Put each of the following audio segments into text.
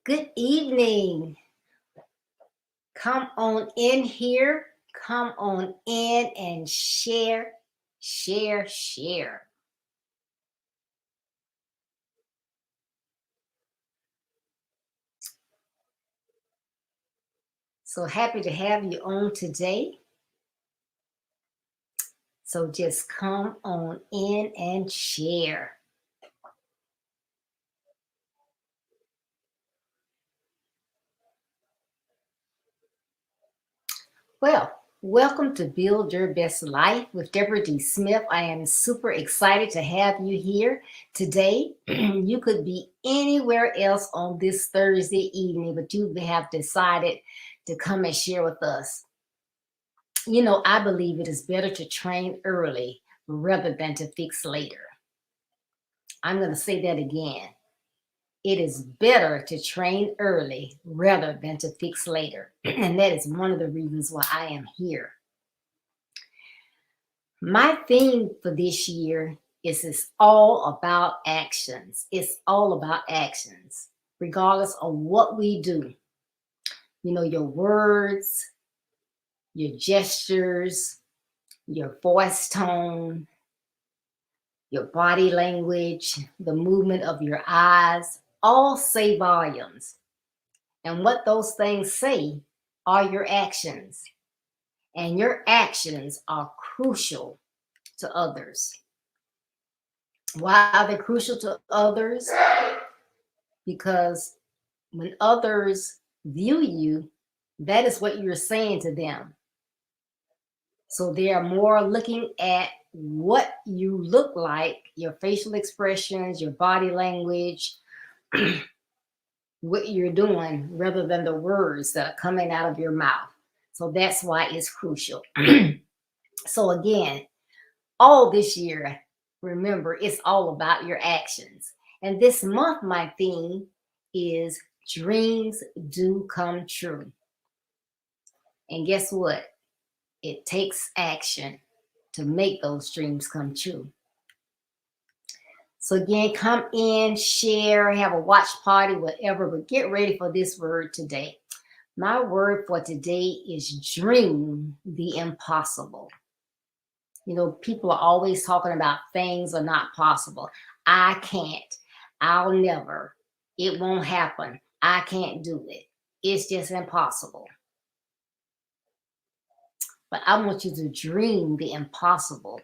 Good evening. Come on in here. Come on in and share, share, share. So happy to have you on today. So just come on in and share. Well, welcome to Build Your Best Life with Deborah D. Smith. I am super excited to have you here today. You could be anywhere else on this Thursday evening, but you have decided to come and share with us. You know, I believe it is better to train early rather than to fix later. I'm going to say that again. It is better to train early rather than to fix later. And that is one of the reasons why I am here. My theme for this year is it's all about actions. It's all about actions, regardless of what we do. You know, your words, your gestures, your voice tone, your body language, the movement of your eyes, all say volumes. And what those things say are your actions. And your actions are crucial to others. Why are they crucial to others? Because when others view you, that is what you're saying to them. So they are more looking at what you look like, your facial expressions, your body language, what you're doing, rather than the words that are coming out of your mouth. So that's why it's crucial. So again, all this year, remember, it's all about your actions. And this month, my theme is dreams do come true. And guess what? It takes action to make those dreams come true. So again, come in, share, have a watch party, whatever, but get ready for this word today. My word for today is dream the impossible. You know, people are always talking about things are not possible. I can't. I'll never. It won't happen. I can't do it. It's just impossible. But I want you to dream the impossible,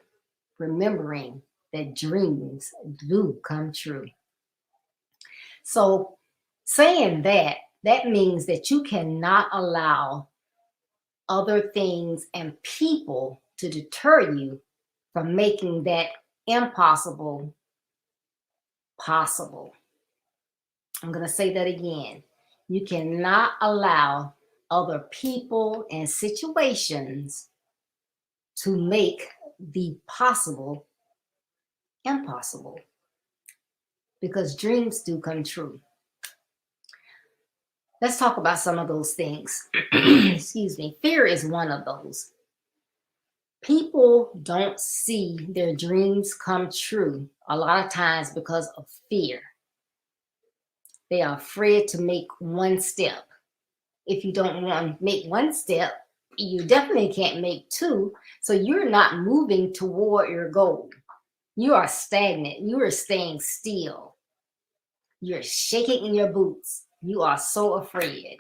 remembering that dreams do come true. So, saying that, that means that you cannot allow other things and people to deter you from making that impossible possible. I'm going to say that again. You cannot allow other people and situations to make the possible impossible, because dreams do come true. Let's talk about some of those things. Excuse me. Fear is one of those. People don't see their dreams come true a lot of times because of fear. They are afraid to make one step. If you don't want to make one step, you definitely can't make two. So you're not moving toward your goal. You are stagnant. You are staying still. You're shaking in your boots. You are so afraid.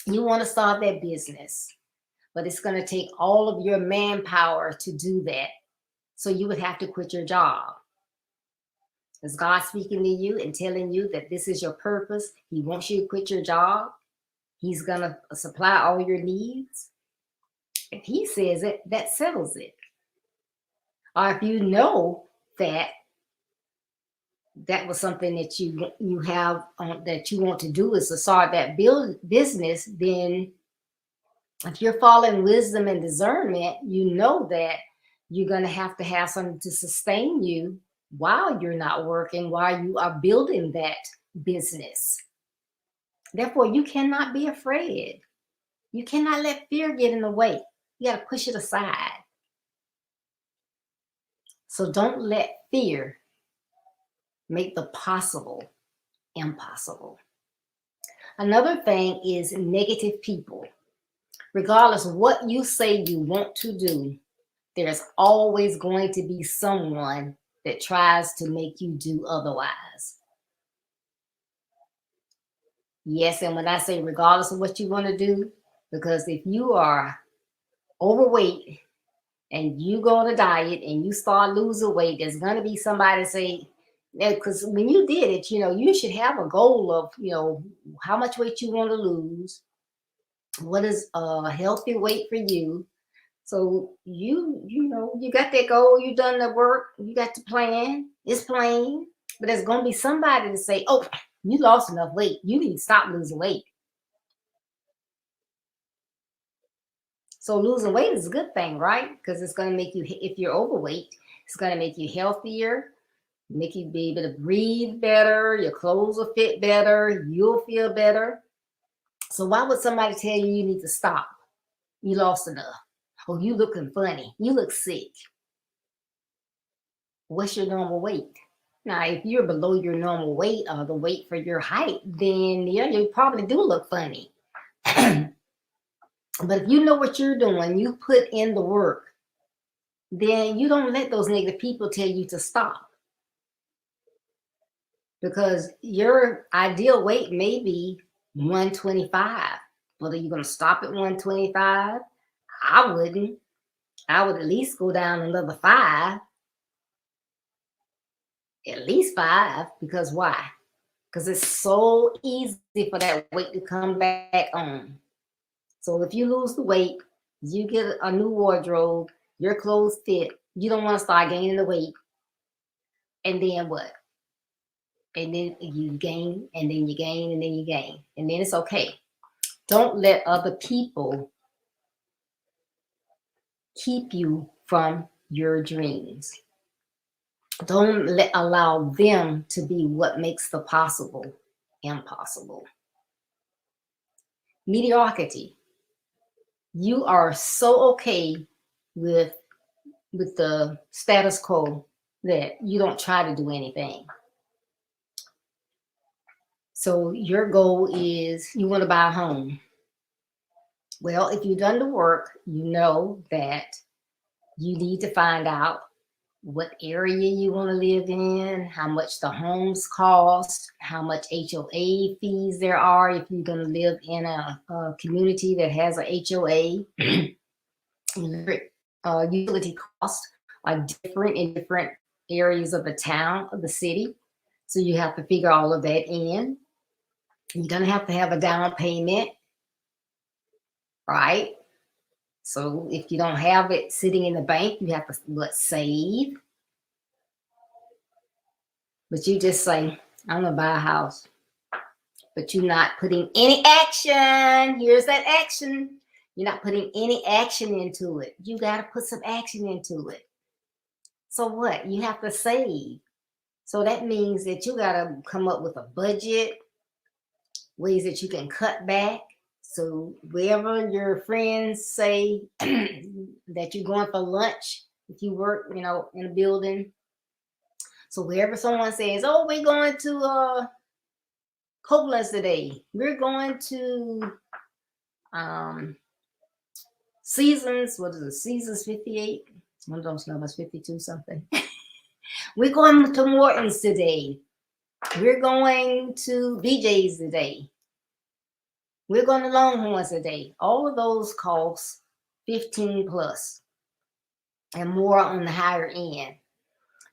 You want to start that business, but it's going to take all of your manpower to do that. So you would have to quit your job. Is God speaking to you and telling you that this is your purpose? He wants you to quit your job. He's going to supply all your needs. If he says it, that settles it. Or if you know that that was something that you have that you want to do, is to start that business, then if you're following wisdom and discernment, you know that you're going to have something to sustain you while you're not working, while you are building that business. Therefore, you cannot be afraid. You cannot let fear get in the way. You got to push it aside. So don't let fear make the possible impossible. Another thing is negative people. Regardless of what you say you want to do, there's always going to be someone that tries to make you do otherwise. Yes, and when I say regardless of what you want to do, because if you are overweight and you go on a diet and you start losing weight, there's going to be somebody say, because when you did it, you should have a goal of, how much weight you want to lose, what is a healthy weight for you. So you got that goal, you done the work, you got the plan, it's plain, but there's going to be somebody to say, oh, you lost enough weight, you need to stop losing weight. So losing weight is a good thing, right? Because it's going to make you, if you're overweight, it's going to make you healthier, make you be able to breathe better, your clothes will fit better, you'll feel better. So why would somebody tell you you need to stop? You lost enough. Oh, you looking funny. You look sick. What's your normal weight? Now, if you're below your normal weight or the weight for your height, then yeah, you probably do look funny. But if you know what you're doing, you put in the work, then you don't let those negative people tell you to stop. Because your ideal weight may be 125. But are you going to stop at 125? I wouldn't. I would at least go down another 5. At least 5. Because why? Because it's so easy for that weight to come back on. So if you lose the weight, you get a new wardrobe, your clothes fit, you don't want to start gaining the weight. And then what? And then you gain, and then you gain, and then you gain. And then it's okay. Don't let other people keep you from your dreams. Don't allow them to be what makes the possible impossible. Mediocrity. You are so okay with the status quo that you don't try to do anything. So your goal is you want to buy a home. Well, if you've done the work, you know that you need to find out what area you want to live in, how much the homes cost, how much HOA fees there are if you're going to live in a community that has a HOA. Utility costs are different in different areas of the town, of the city. So you have to figure all of that in. You're going to have a down payment, right? So if you don't have it sitting in the bank, you have to save. But you just say, I'm going to buy a house. But you're not putting any action. Here's that action. You're not putting any action into it. You got to put some action into it. So what? You have to save. So that means that you got to come up with a budget, ways that you can cut back. So wherever your friends say that you're going for lunch, if you work, in a building. So wherever someone says, oh, we're going to Copeland's today. We're going to Seasons, what is it? Seasons 58. One of those numbers, 52 something. We're going to Morton's today. We're going to BJ's today. We're going to Longhorns today. All of those cost 15 plus and more on the higher end.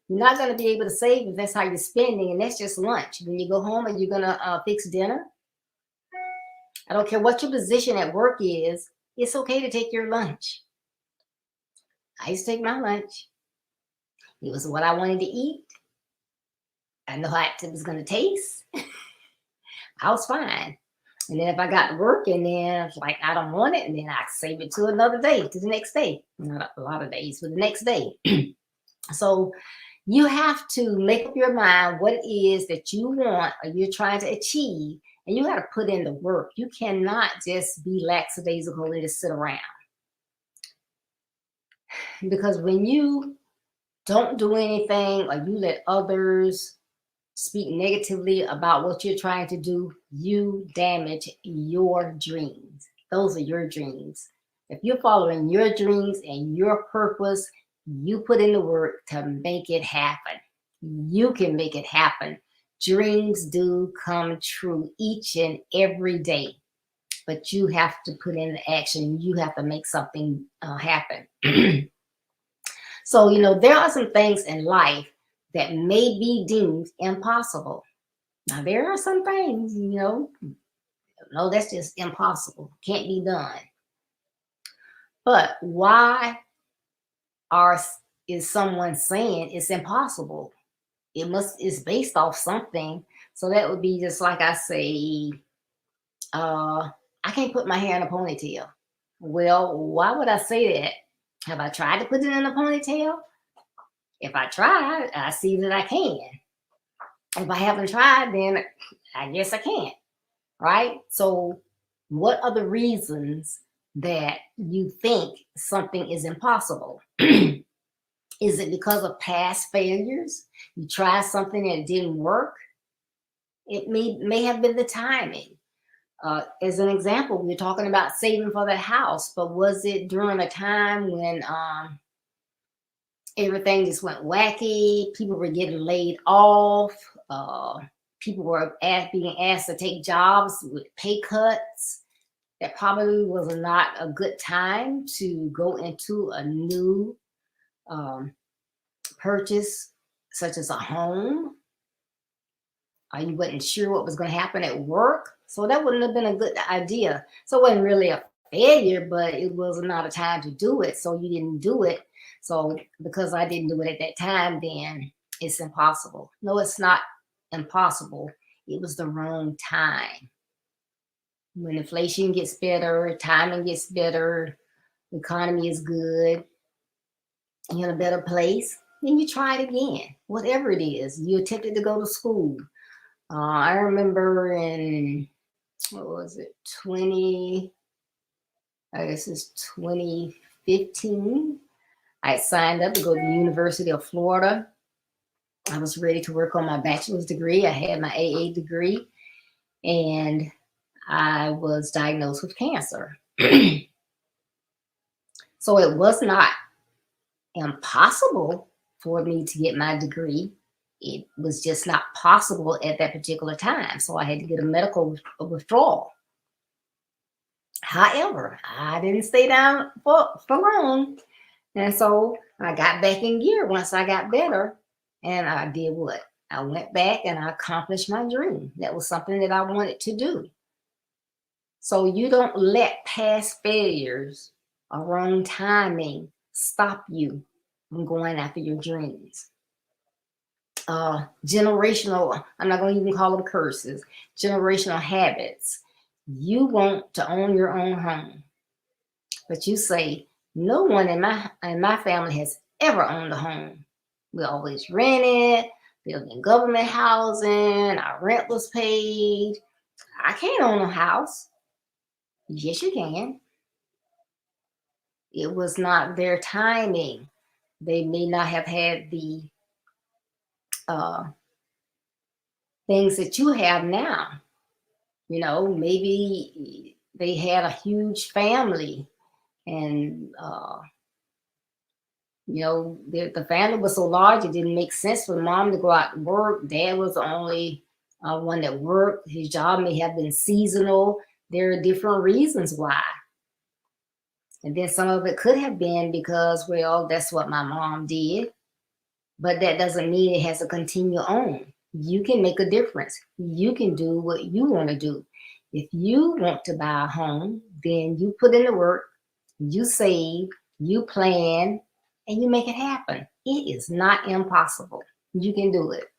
You're not going to be able to save if that's how you're spending, and that's just lunch. When you go home and you're going to fix dinner, I don't care what your position at work is, it's okay to take your lunch. I used to take my lunch. It was what I wanted to eat. I know how it was going to taste. I was fine. And then if I got to work and then it's like, I don't want it, and then I save it to another day, to the next day. Not a lot of days, but the next day. So you have to make up your mind what it is that you want or you're trying to achieve, and you got to put in the work. You cannot just be lackadaisical and just sit around. Because when you don't do anything or you let others speak negatively about what you're trying to do, you damage your dreams. Those are your dreams. If you're following your dreams and your purpose, you put in the work to make it happen. You can make it happen. Dreams do come true each and every day, but you have to put in the action. You have to make something happen. So, there are some things in life that may be deemed impossible. Now, there are some things, no, that's just impossible. Can't be done. But why is someone saying it's impossible? It's based off something. So that would be just like I say, I can't put my hair in a ponytail. Well, why would I say that? Have I tried to put it in a ponytail? If I try, I see that I can. If I haven't tried, then I guess I can't, right? So what are the reasons that you think something is impossible? Is it because of past failures? You tried something and it didn't work? It may have been the timing. As an example, we were talking about saving for the house, but was it during a time when everything just went wacky? People were getting laid off. People were being asked to take jobs with pay cuts. That probably was not a good time to go into a new purchase, such as a home. You wasn't sure what was going to happen at work. So that wouldn't have been a good idea. So it wasn't really a failure, but it was not a time to do it. So you didn't do it. So because I didn't do it at that time, then it's impossible. No, it's not impossible. It was the wrong time. When inflation gets better, timing gets better, the economy is good, you're in a better place, then you try it again. Whatever it is, you attempted to go to school. I remember in, what was it, I guess it's 2015, I signed up to go to the University of Florida. I was ready to work on my bachelor's degree. I had my AA degree, and I was diagnosed with cancer. So it was not impossible for me to get my degree. It was just not possible at that particular time. So I had to get a medical withdrawal. However, I didn't stay down for long. And so I got back in gear once I got better. And I did what? I went back and I accomplished my dream. That was something that I wanted to do. So you don't let past failures or wrong timing stop you from going after your dreams. Generational, I'm not going to even call them curses, generational habits. You want to own your own home, but you say, no one in my family has ever owned a home. We always rented, lived in government housing, our rent was paid. I can't own a house. Yes, you can. It was not their timing. They may not have had the things that you have now. Maybe they had a huge family, and the family was so large it didn't make sense for mom to go out to work. Dad was the only one that worked. His job may have been seasonal. There are different reasons why. And then some of it could have been because, well, that's what my mom did. But that doesn't mean it has to continue on. You can make a difference. You can do what you want to do. If you want to buy a home, then you put in the work, you save, you plan, and you make it happen. It is not impossible. You can do it.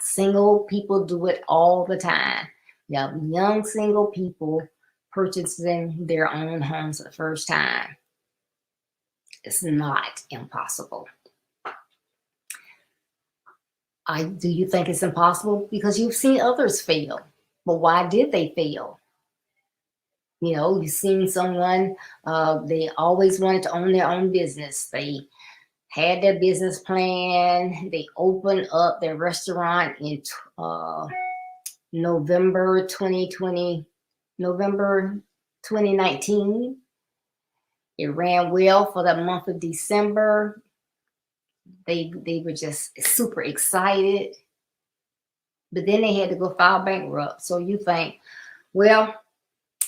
Single people do it all the time. Young single people purchasing their own homes for the first time. It's not impossible. Do you think it's impossible? Because you've seen others fail. But why did they fail? You've seen someone, they always wanted to own their own business. They had their business plan. They opened up their restaurant in November 2020, November 2019. It ran well for the month of December. They were just super excited. But then they had to go file bankrupt. So you think, well,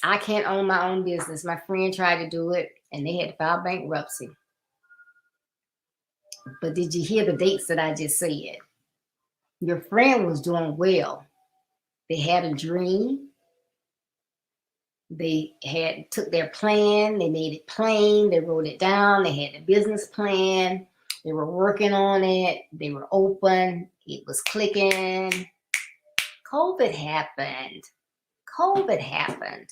I can't own my own business. My friend tried to do it and they had to file bankruptcy. But did you hear the dates that I just said? Your friend was doing well. They had a dream. They took their plan. They made it plain. They wrote it down. They had a business plan. They were working on it. They were open. It was clicking. COVID happened. COVID happened.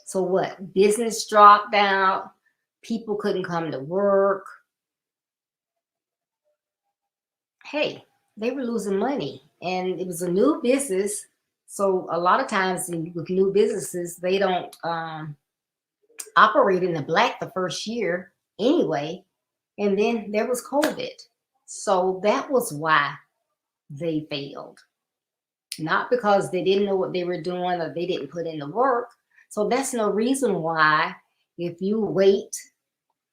So what? Business dropped out. People couldn't come to work. Hey, they were losing money. And it was a new business. So a lot of times with new businesses, they don't operate in the black the first year anyway. And then there was COVID. So that was why they failed. Not because they didn't know what they were doing or they didn't put in the work. So that's no reason why, if you wait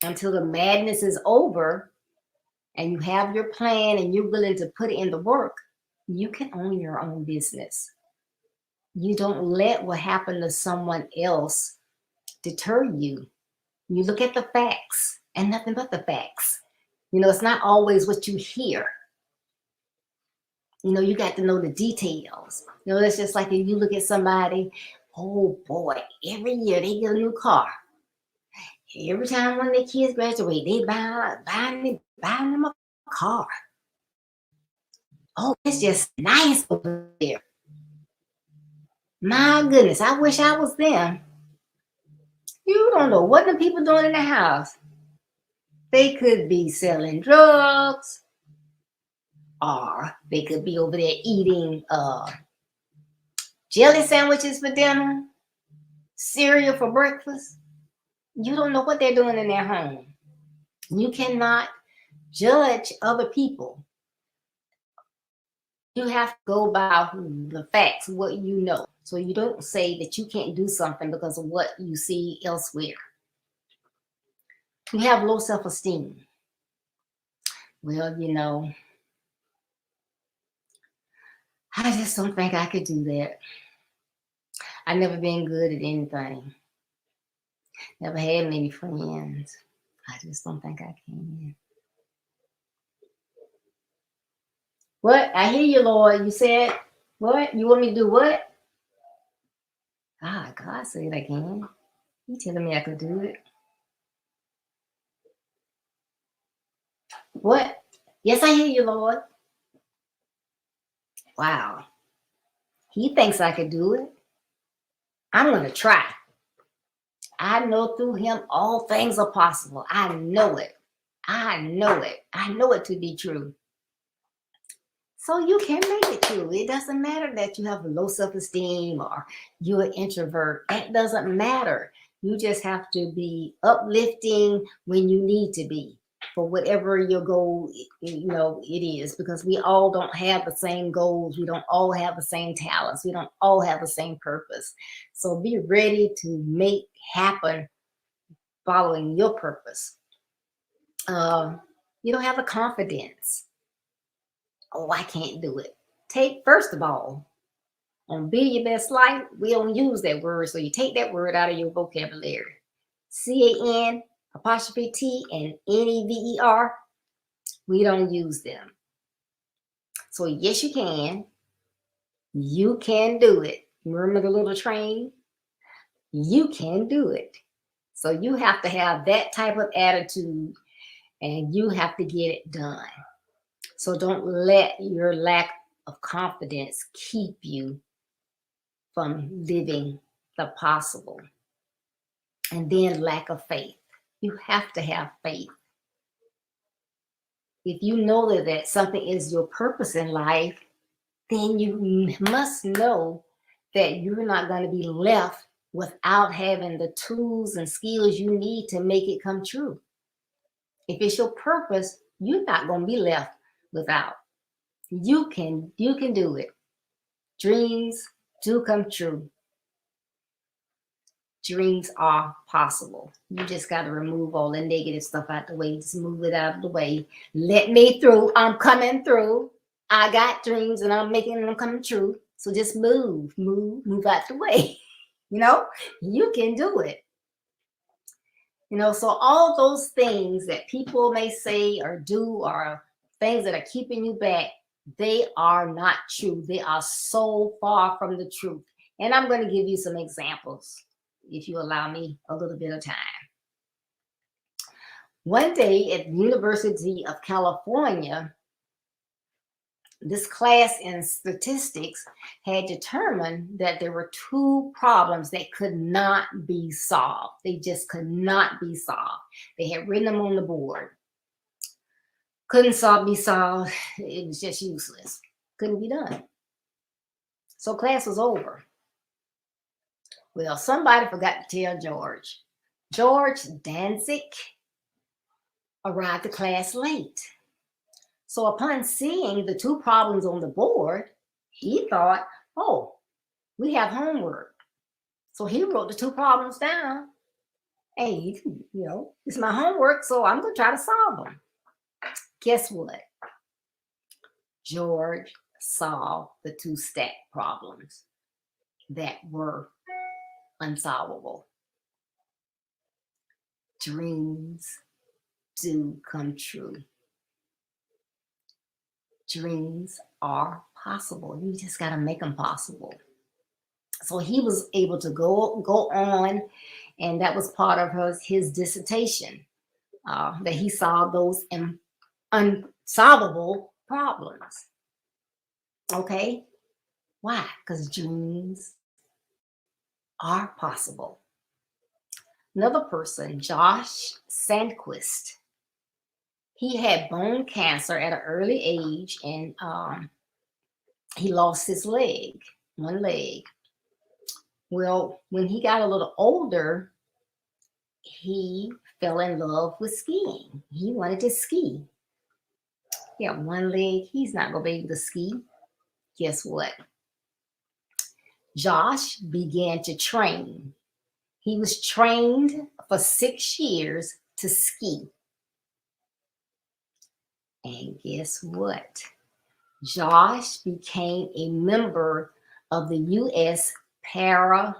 until the madness is over and you have your plan and you're willing to put in the work, you can own your own business. You don't let what happened to someone else deter you. You look at the facts and nothing but the facts. You know, it's not always what you hear. You know, you got to know the details. You know, it's just like if you look at somebody, oh boy, every year they get a new car. Every time one of their kids graduate, they buying them a car. Oh, it's just nice over there. My goodness, I wish I was them. You don't know what the people doing in the house. They could be selling drugs, or they could be over there eating jelly sandwiches for dinner, cereal for breakfast. You don't know what they're doing in their home. You cannot judge other people. You have to go by the facts, what you know. So you don't say that you can't do something because of what you see elsewhere. You have low self-esteem. Well, you know, I just don't think I could do that. I've never been good at anything. Never had many friends. I just don't think I can. What? I hear you, Lord. You said, what? You want me to do what? Ah, God said I can. You telling me I could do it? What? Yes, I hear you, Lord. Wow. He thinks I could do it. I'm going to try. I know through him all things are possible. I know it. I know it. I know it to be true. So you can make it true. It doesn't matter that you have a low self-esteem or you're an introvert. That doesn't matter. You just have to be uplifting when you need to be for whatever your goal, you know, it is, because we all don't have the same goals. We don't all have the same talents. We don't all have the same purpose. So be ready to make happen following your purpose. You don't have the confidence. Oh, I can't do it. First of all, on Be Your Best Life, we don't use that word. So you take that word out of your vocabulary. CAN, apostrophe T, and NEVER, we don't use them. So yes, you can. You can do it. Remember the little train? You can do it. So you have to have that type of attitude and you have to get it done. So don't let your lack of confidence keep you from living the possible. And then lack of faith. You have to have faith. If you know that something is your purpose in life, then you must know that you're not going to be left without having the tools and skills you need to make it come true. If it's your purpose, you're not going to be left without. You can do it. Dreams do come true. Dreams are possible. You just got to remove all the negative stuff out the way. Just move it out of the way. Let me through. I'm coming through. I got dreams and I'm making them come true. So just move out the way. You can do it. So all those things that people may say or do or things that are keeping you back, they are not true. They are so far from the truth. And I'm going to give you some examples, if you allow me a little bit of time. One day at the University of California, this class in statistics had determined that there were 2 problems that could not be solved. They just could not be solved. They had written them on the board. Couldn't be solved. It was just useless. Couldn't be done. So class was over. Well, somebody forgot to tell George. George Danzig arrived to class late. So upon seeing the 2 problems on the board, he thought, oh, we have homework. So he wrote the 2 problems down. Hey, it's my homework, so I'm going to try to solve them. Guess what? George solved the 2 stat problems that were unsolvable. Dreams do come true. Dreams are possible. You just got to make them possible. So he was able to go on, and that was part of his dissertation, that he solved those unsolvable problems. Okay? Why? Because dreams are possible. Another person, Josh Sandquist, he had bone cancer at an early age, and he lost his leg, one leg. Well, when he got a little older, he fell in love with skiing. He wanted to ski. He got one leg. He's not going to be able to ski. Guess what? Josh began to train. He was trained for 6 years to ski. And guess what? Josh became a member of the U.S. Paralympic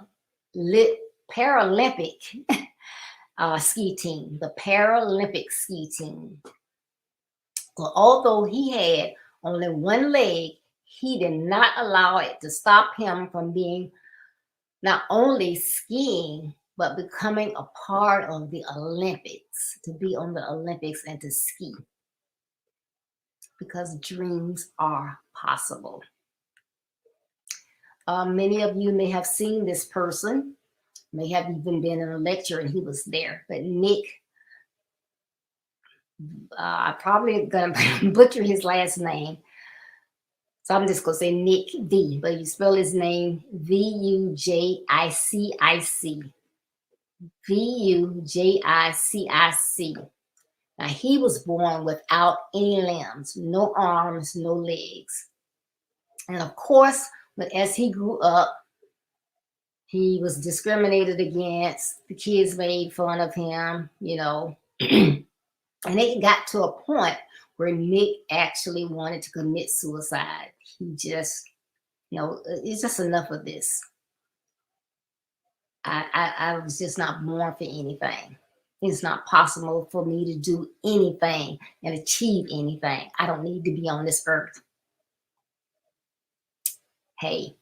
ski team, the Paralympic ski team. So although he had only one leg, he did not allow it to stop him from being not only skiing, but becoming a part of the Olympics, to be on the Olympics and to ski. Because dreams are possible. Many of you may have seen this person, may have even been in a lecture and he was there, but Nick, I'm probably going to butcher his last name. So I'm just going to say Nick V, but you spell his name Vujicic. Vujicic. Now, he was born without any limbs, no arms, no legs. And of course, but as he grew up, he was discriminated against. The kids made fun of him, And it got to a point where Nick actually wanted to commit suicide. He just, it's just enough of this. I was just not born for anything. It's not possible for me to do anything and achieve anything. I don't need to be on this earth. Hey,